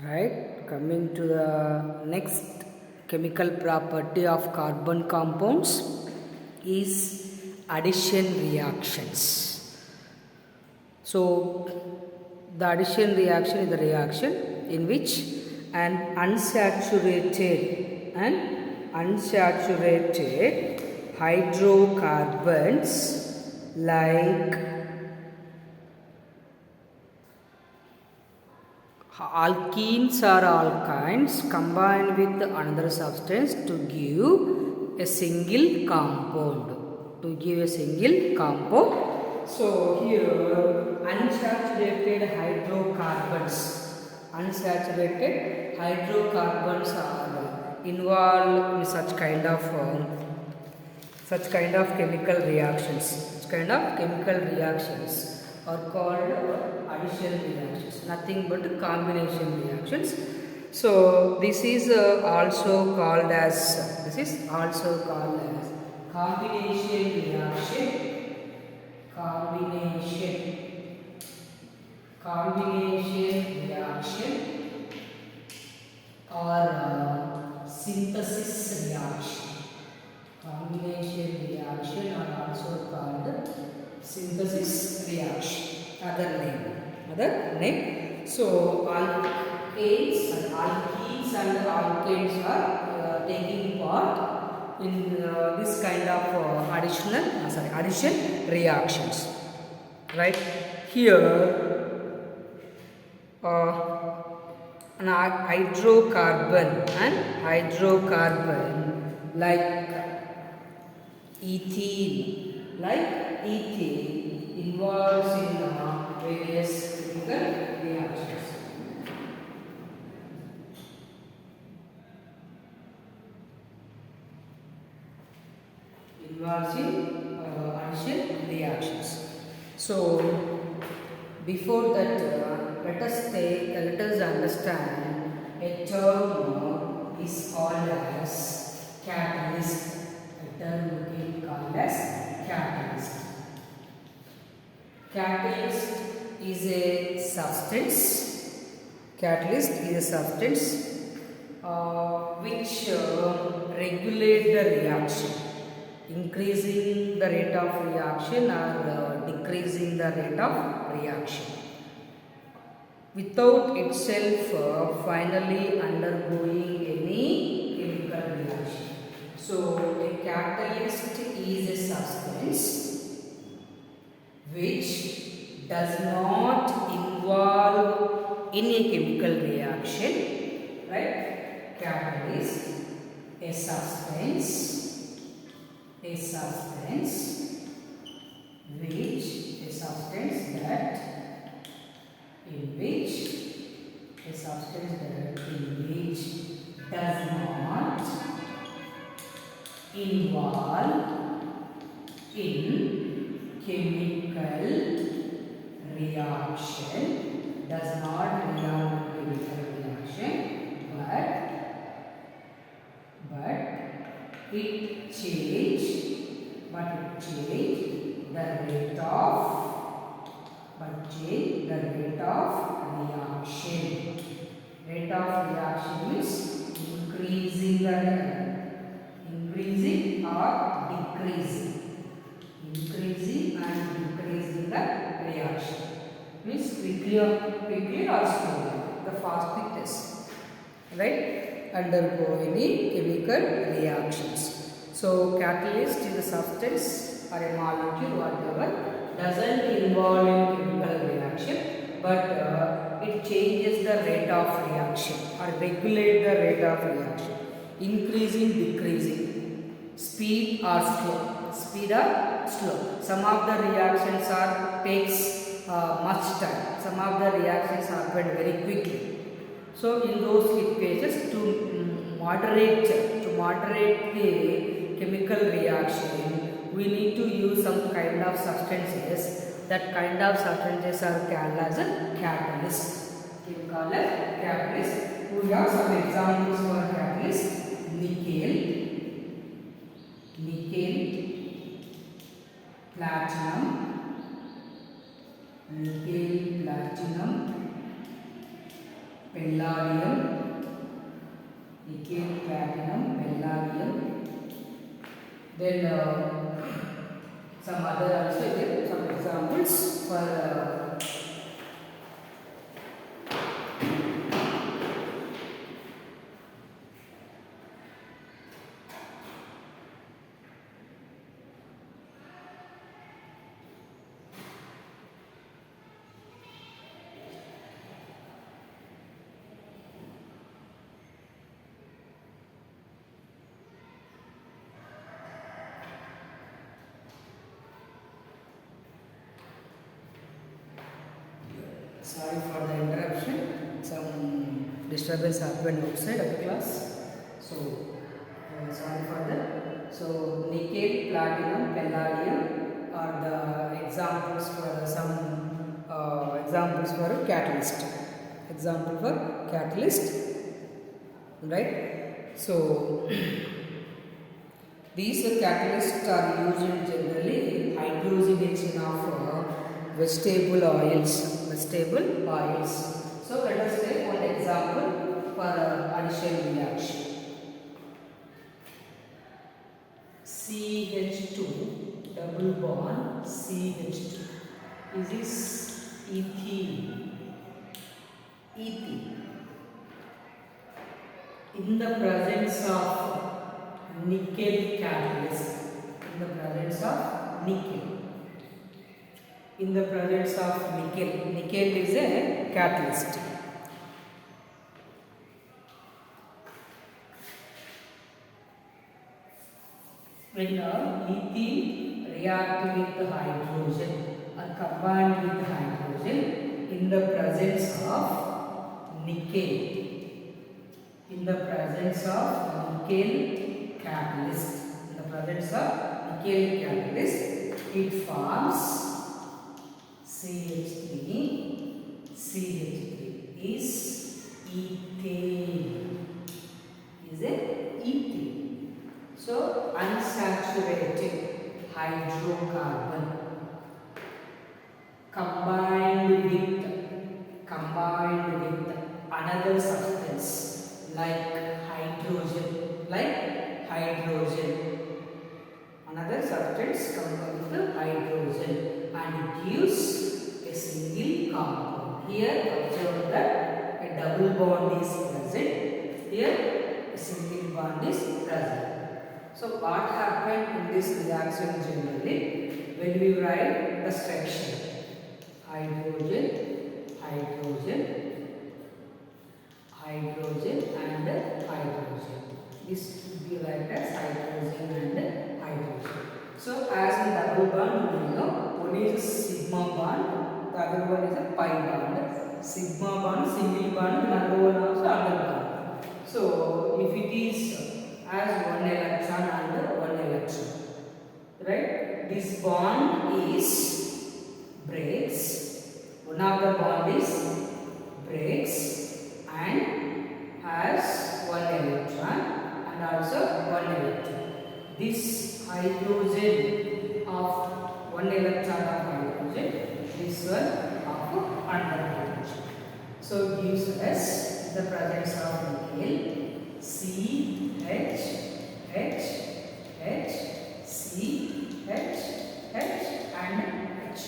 Right, coming to the next chemical property of carbon compounds is addition reactions. So the addition reaction is the reaction in which an unsaturated hydrocarbons like alkenes or alkynes combine with another substance to give a single compound. So here unsaturated hydrocarbons are involved in such kind of chemical reactions. Such kind of chemical reactions are called addition reactions. Nothing but combination reactions. So this is also called as combination reaction. Combination reaction or synthesis reaction. Combination reaction are also called synthesis reaction. Other name. So alkanes and alkenes are taking part in this kind of addition reactions. Right here. An hydrocarbon like ethene involves in various chemical reactions. Involves in addition reactions. So before that, let us understand a term is called as catalyst. A term is called as catalyst. Catalyst is a substance. Which regulate the reaction, increasing the rate of reaction or decreasing the rate of reaction without itself finally undergoing any chemical reaction. So a catalyst is a substance which does not involve in a chemical reaction, right? Catalyst, a substance does not involve in chemical reaction, but it change the rate of reaction. Rate of reaction means increasing or decreasing. Increasing and decreasing the reaction means quickly or slowly. The fast quick test, right? Undergo any chemical reactions. So catalyst is a substance or a molecule whatever doesn't involve in chemical reaction, but it changes the rate of reaction or regulate the rate of reaction, increasing, decreasing, speed or slow. Some of the reactions takes much time. Some of the reactions happen very quickly. So in those cases, to moderate the chemical reaction, we need to use some kind of substances. That kind of substances are called as a catalyst. We call it catalyst. We have some examples for catalyst: nickel, platinum, palladium, nickel, platinum, palladium. Then some other also there, some examples for sorry for the interruption, some disturbance happened outside of the class, so sorry for that. So nickel, platinum, palladium are the examples for some examples for catalyst, example for catalyst, right? So these catalysts are used generally in hydrogenation of vegetable oils. So let us take one example for addition reaction. CH2 double bond CH2. Is this ethene? In the presence of nickel catalyst. In the presence of nickel. Nickel is a catalyst. When ethene react with hydrogen or combined with hydrogen in the presence of nickel. In the presence of nickel catalyst. It forms CH3 is ethane. So unsaturated hydrocarbon combined with another substance like hydrogen. Another substance combined with hydrogen and gives a single compound. Here observe that a double bond is present. Here a single bond is present. So what happened in this reaction generally when we write the structure? Hydrogen and hydrogen. This will be written as hydrogen and hydrogen. So as in double bond, we know one is a sigma bond, the other one is a pi bond. Sigma bond, single bond, another one also other bond. So if it is as one electron and one electron, right? This bond is breaks. One of the bond is breaks and has one electron and also one electron. This hydrogen of one electron of hydrogen, this one of another hydrogen. So gives us the presence of nickel CH, H, CH, and H.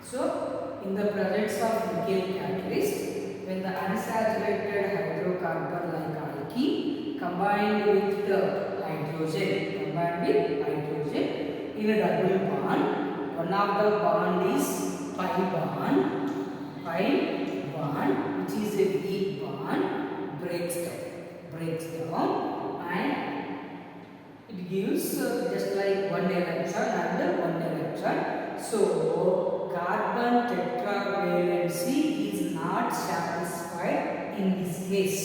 So in the presence of nickel catalyst, when the unsaturated hydrocarbon like alkene combined with the hydrogen in a double bond, one of the bond is pi bond, which is a weak bond, breaks down and it gives just like one electron and one electron. So carbon tetravalency is not satisfied in this case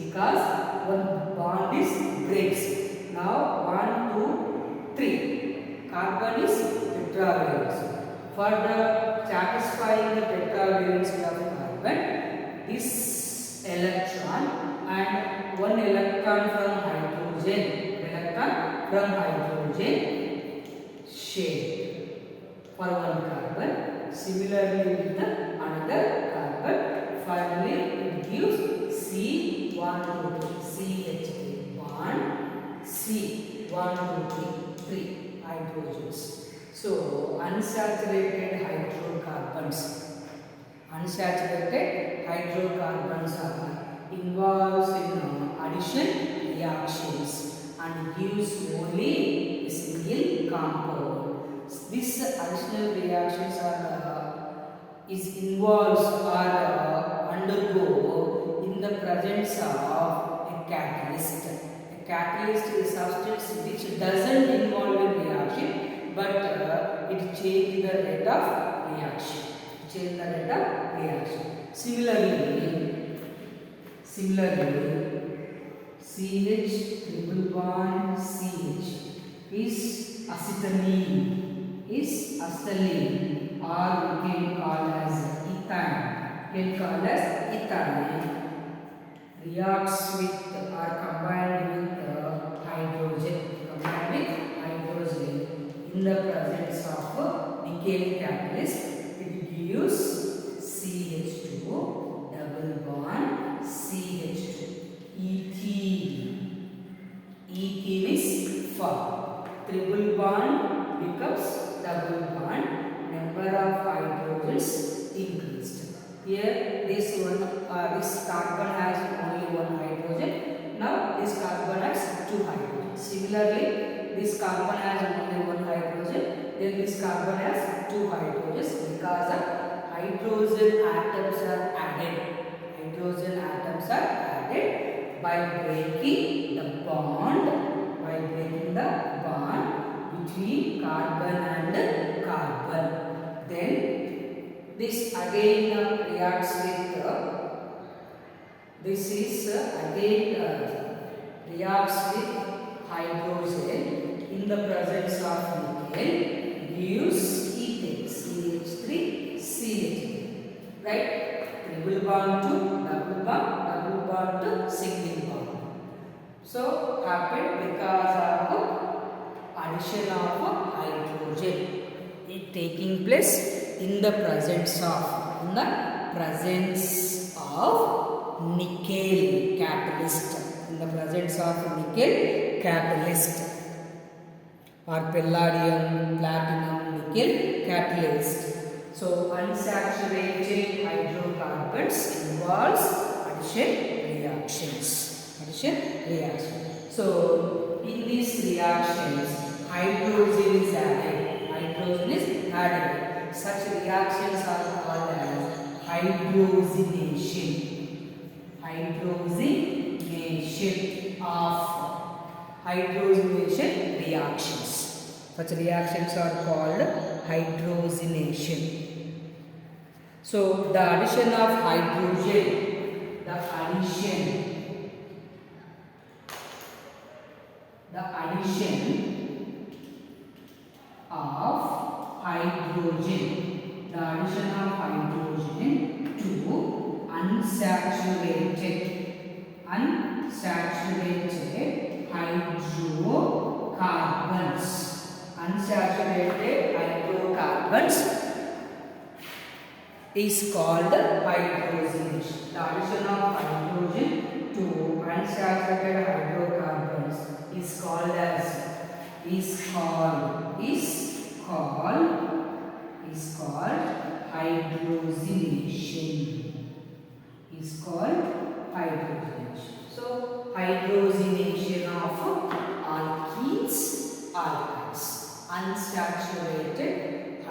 because one bond is breaks. Now 1, 2, 3 carbon is tetravalence. For the satisfying the tetravalency of carbon, this electron and one electron from hydrogen share for one carbon. Similarly with the another carbon finally it gives CH3 bond, C1, 2, 3 hydrogens. So unsaturated hydrocarbons are involved in addition reactions and gives only a single compound. These additional reactions is involves or undergo in the presence of a catalyst. A catalyst is a substance which doesn't involve in reaction, but it changes the rate of reaction. Similarly, CH triple bond CH is acetylene, or we can call as ethane. Reacts with or combined with hydrogen in the presence of nickel catalyst. It gives CH2 double bond CH2. Ethyl is formed. Triple bond becomes double bond. Number of hydrogens increased. Here this carbon has only one hydrogen. Now this carbon has two hydrogens. Similarly, this carbon has only one hydrogen. Then this carbon has two hydrogens because of hydrogen atoms are added. By breaking the bond between carbon and carbon. Then this again reacts with reacts with hydrogen in the presence of nickel, gives ethane CH3. Right? Triple bond to double bond to single bond. So happened because of addition of hydrogen taking place in the presence of nickel catalyst. Or palladium, platinum, nickel catalyst. So unsaturated hydrocarbons involves addition reactions. So in these reactions, hydrogen is added. Such reactions are called as hydrogenation reactions. Such reactions are called hydrogenation. So the addition of hydrogen, the addition of hydrogen to unsaturated hydrocarbons is called hydrogenation. The addition of hydrogen to unsaturated hydrocarbons is called hydrogenation. So hydrogenation of alkenes, unsaturated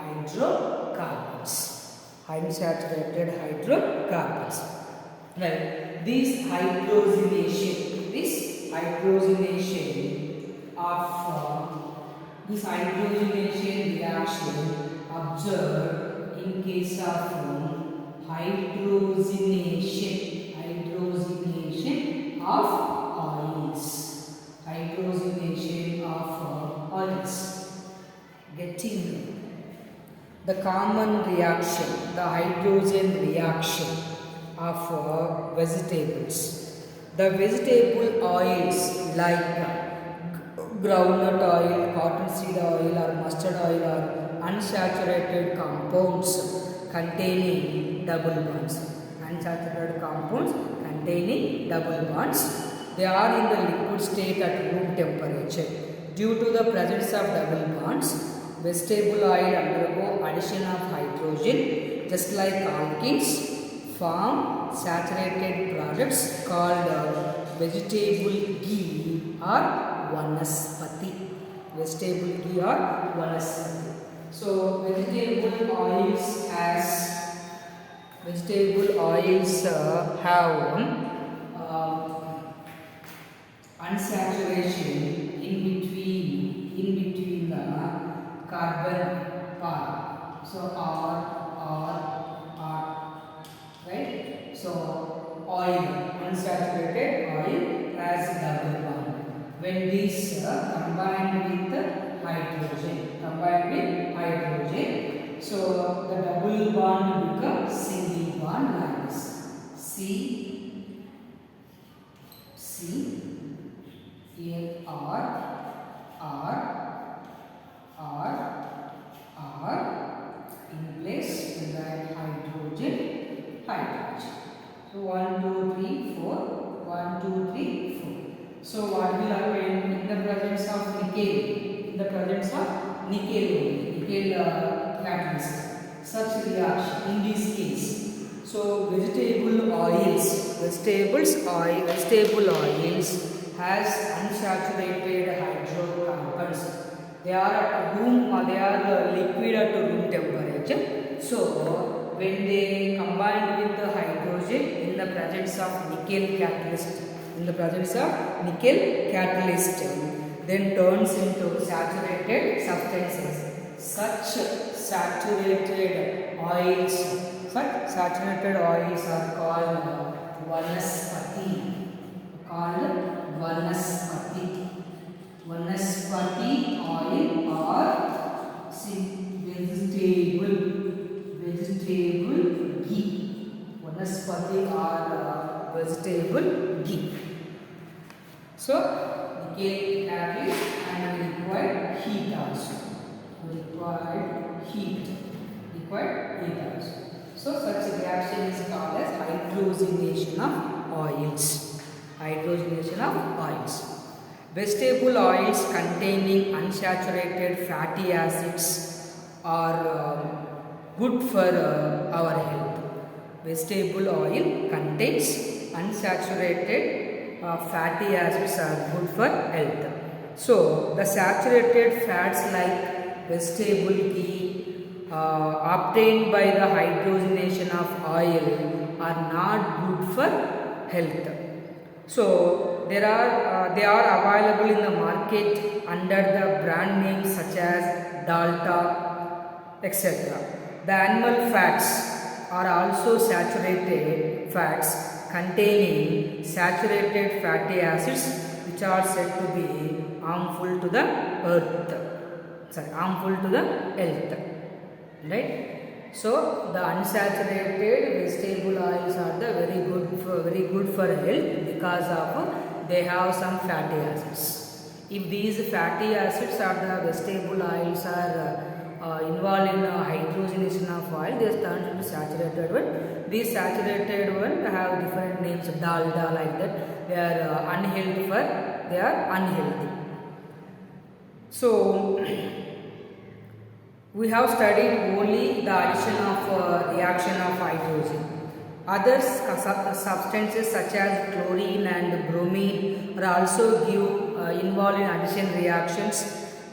hydrocarbons. Right. This hydrogenation reaction observed in case of hydrogenation of oils. Getting the common reaction, the hydrogen reaction of vegetables. The vegetable oils like groundnut oil, cottonseed oil or mustard oil are unsaturated compounds containing double bonds. unsaturated compounds containing double bonds. They are in the liquid state at room temperature. Due to the presence of double bonds, vegetable oil undergo addition of hydrogen, just like alkenes form saturated products called vegetable ghee or vanaspati. Vegetable ghee or vanaspati. So vegetable oils have unsaturation in between the carbon part. So R, right? So oil, unsaturated oil has double bond. When these combined with hydrogen, so the double bond becomes single bond like this. C here R in place we write hydrogen. So 1, 2, 3, 4. 1, 2, 3, 4. So what will happen in the presence of nickel catalyst? Such reaction in this case. So vegetable oils has unsaturated hydrocarbons. They are liquid at room temperature. So when they combine with the hydrogen in the presence of nickel catalyst, then turns into saturated substances. Such saturated oils are called vanaspati. Vanaspati oil or vegetable ghee. Vanaspati or vegetable ghee. So nickel catalyst and we require heat also. So such reaction is called as hydrogenation of oils. Vegetable oils containing unsaturated fatty acids are good for our health. Vegetable oil contains unsaturated fatty acids are good for health. So the saturated fats like vegetable ghee obtained by the hydrogenation of oil are not good for health. So they are available in the market under the brand names such as Dalta, etc. The animal fats are also saturated fats containing saturated fatty acids which are said to be harmful to the health. Right? So the unsaturated vegetable oils are very good for health because of they have some fatty acids. If these fatty acids or the vegetable oils are involved in hydrogenation of oil, they turn into saturated one. These saturated one have different names, dalda like that. They are unhealthy. So we have studied only the addition of reaction of hydrogen. Other substances such as chlorine and bromine are also involved in addition reactions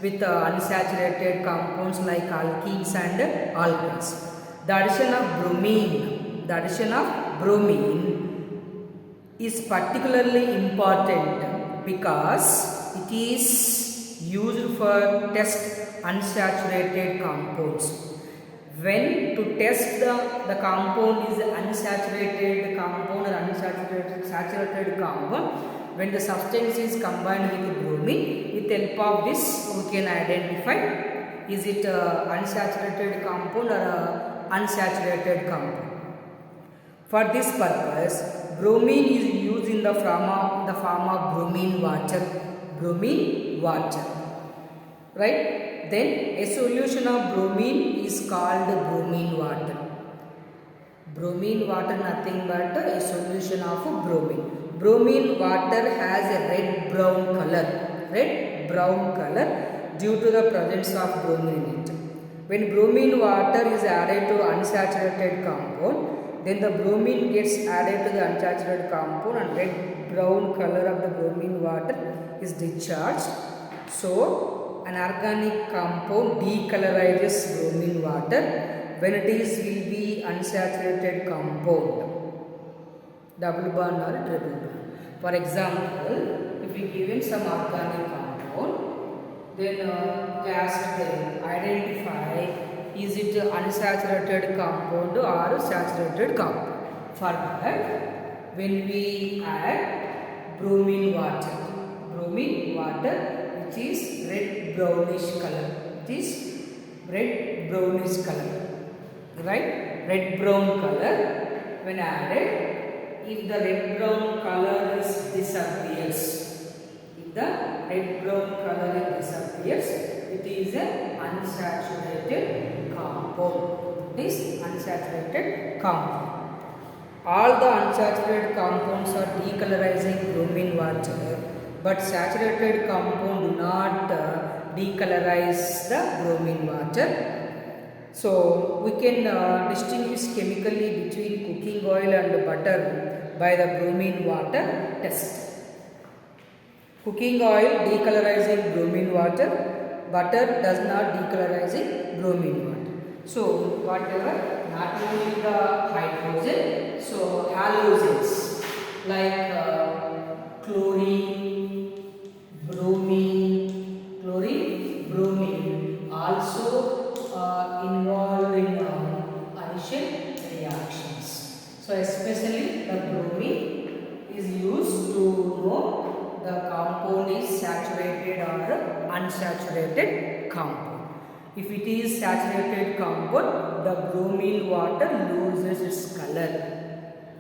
with unsaturated compounds like alkenes and alkenes. The addition of bromine is particularly important because it is used for test unsaturated compounds. When to test the compound is unsaturated compound or saturated compound, when the substance is combined with bromine, with the help of this we can identify is it unsaturated compound or unsaturated compound. For this purpose, bromine is used in the form of bromine water. Right? Then a solution of bromine is called bromine water. Bromine water nothing but a solution of bromine. Bromine water has a red-brown color. Red-brown color due to the presence of bromine in it. When bromine water is added to unsaturated compound, then the bromine gets added to the unsaturated compound and red-brown color of the bromine water is discharged. So, an organic compound decolorizes bromine water when it is will be unsaturated compound, double bond or triple bond. For example, if we given some organic compound, then we ask them identify is it unsaturated compound or saturated compound. For that, when we add bromine water which is red brownish color, right? Red brown color when added, if the red brown color disappears, it is an unsaturated compound. All the unsaturated compounds are decolorizing bromine water, but saturated compound do not decolorize the bromine water. So, we can distinguish chemically between cooking oil and butter by the bromine water test. Cooking oil decolorizing bromine water, butter does not decolorizing bromine water. So, whatever, not only the hydrogen, so halogens like chlorine, bromine also involved in addition reactions. So, especially the bromine is used to know the compound is saturated or unsaturated compound. If it is saturated compound, the bromine water loses its color.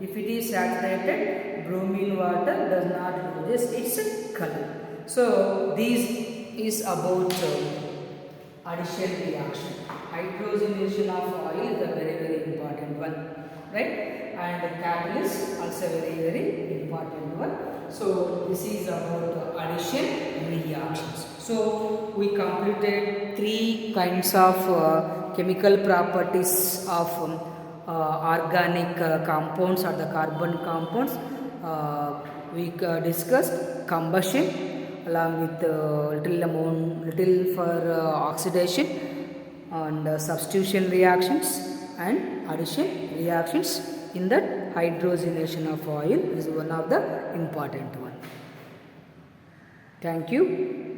If it is saturated, bromine water does not lose its color. So, this is about addition reaction. Hydrogenation of oil is a very important one, right? And catalyst also very important one. So, this is about addition reactions. So, we completed 3 kinds of chemical properties of organic compounds or the carbon compounds. We discussed combustion along with little for oxidation and substitution reactions and addition reactions. In that, hydrogenation of oil is one of the important one. Thank you.